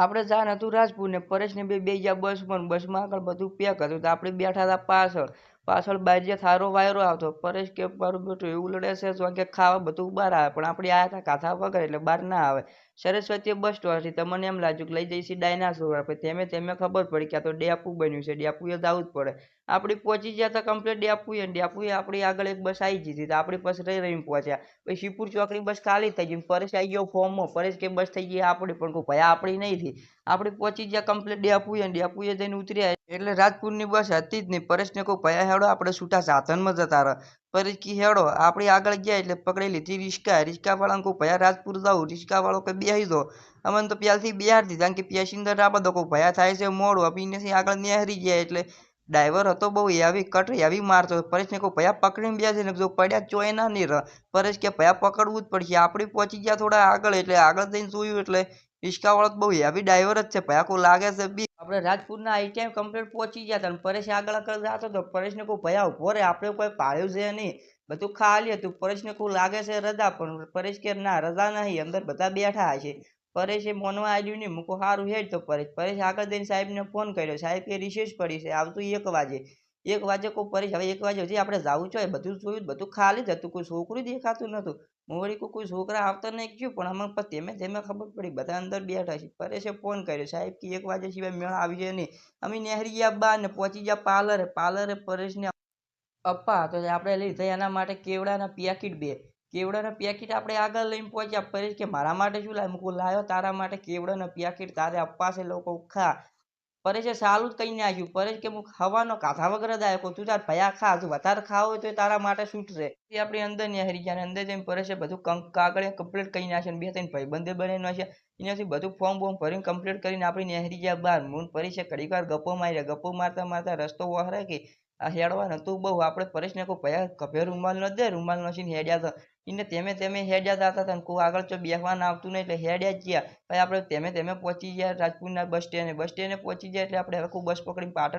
આપણે જાણ હતું રાજપુર ને પરેશ ને બે ગયા બસમાં આગળ બધું પેક હતું તો આપણે બેઠા હતા પાછળ બાજ્યા થારો વાયરો આવતો પરેશ કે મારું બેટું એવું લડે છે તો કે ખાવા બધું બહાર આવે પણ આપણે આયા હતા કાથા વગર એટલે બહાર ના આવે સરસ્વતી બસ સ્ટોપ હતી તમને એમ લાગ્યું કે લઈ જઈશી ડાયનાસોર પછી તેમે ખબર પડી કે આ તો ડેપુ બન્યું છે ડેપુ એ જવું જ પડે આપડી પહોંચી ગયા હતા કમ્પ્લીટ ડેપુ આપણી આગળ એક બસ આવી ગઈ હતી તો આપણી પાસે રહી પહોંચ્યા પછી શિવપુર ચોકની બસ ખાલી થઈ ગઈ પરેશ આવી ગયો ફોર્મમાં પરેશ કે બસ થઈ ગઈ આપણી પણ કોઈ ભાઈ આપણી નહીં થઈ આપણે પહોંચી ગયા કમ્પ્લીટ ડેપુએ જઈને ઉતર્યા એટલે રાજપુરની બસ હતી જ નહીં પરેશને કોઈ ભયા હેડો આપણે છૂટા સાધનમાં જતા રહે પરેશ કી હેડો આપણે આગળ ગયા એટલે પકડી લીધી રિક્ષા વાળાને કોઈ ભયા રાજપુર જાવ રિક્ષા વાળો કે બેસી દો અમને તો પહેલથી બિહાર દીધા કારણ કે પેસેન્જર આપો તો કોઈ ભયા થાય છે મોડું અભીને આગળ નેહરી ગયા એટલે ડ્રાઈવર હતો બહુ હેવી કટ હેવી મારતો પરેશને કોઈ ભયા પકડીને બેસે ને જો પડ્યા ચોય ના નહીં રહ પરેશ કે ભયા પકડવું જ પડશે આપણે પહોંચી ગયા થોડા આગળ એટલે આગળ જઈને જોયું એટલે રિક્ષા વાળો બહુ હેવી ડ્રાઈવર જ છે ભયા કોઈ લાગે છે બી આપણે રાજપુરના આઈ ટાઈમ કમ્પ્લીટ પહોંચી ગયા હતા પરેશ આગળ જતો હતો પરેશને કોઈ ભયા ઉભો રે આપણે કોઈ પાડ્યું છે નહીં બધું ખાલી હતું પરેશને કોઈ લાગે છે રજા પણ પરેશ કે ના રજા નહીં અંદર બધા બેઠા છે પરેશે મોનવા આવ્યું નહીં મૂકો સારું હેડ તો પરેશ આગળ જઈને સાહેબને ફોન કર્યો સાહેબ કે રિસેસ પડી છે આવતું 1 વાગે કોઈ પરેશ હવે 1 વાગે હજી આપણે જવું જોઈએ બધું જોયું બધું ખાલી જ હતું કોઈ છોકરું દેખાતું નતું હું વળી કોઈ છોકરા આવતા નહીં ગયું પણ અમે તેમે ખબર પડી બધા અંદર બેઠા છે પરેશે ફોન કર્યો સાહેબ કે 1 વાગે સિવાય મેળ આવી જાય નહીં અમે નેહરી ગયા બહાર ને પહોંચી ગયા પાર્લરે પરેશને અપ્પા તો આપણે લીધા એના માટે કેવડાના પેકેટ કેવડાના પેકેટ આપણે આગળ લઈને પહોંચ્યા પરેશ કે મારા માટે શું લાવ્યો મૂકું લાવ્યો તારા માટે કેવડાના પેકેટ તારે અપ્પા છે લોકો ખા પરેશે સારું જ કહી નાખ્યું પરેશ કે હું ખાવાનો કાથા વગર જ આવ્યો તું તાર ભયા ખા તું વધારે ખાવ હોય તો તારા માટે છૂટશે એ આપણી અંદર નેહરી ગયા અંદર જઈને પરેશે બધું કાગળ કમ્પ્લીટ કરી નાખ્યું 2-3 ભાઈબંધે બનાવી નાખ્યા એનાથી બધું ફોર્મ ભરીને કમ્પ્લીટ કરીને આપણી નેહરી ગયા બહાર મૂન પરેશે ઘડીક વાર ગપ્પો મારતા મારતા રસ્તો વહરે કે આ હેડવા નતું બહુ આપણે પરેશને કોઈ ભયા કભે રૂમાલ ન દે રૂમાલ નસીને હેડ્યા હતા એને તેમે હેડ્યા જતા હતા કોઈ આગળ તો બેસવાના આવતું નહીં એટલે હેડ્યા જ ગયા પછી આપણે તેમે પહોંચી ગયા રાજપુરના બસ સ્ટેન્ડે પહોંચી ગયા એટલે આપણે હવે બસ પકડીને પાટણ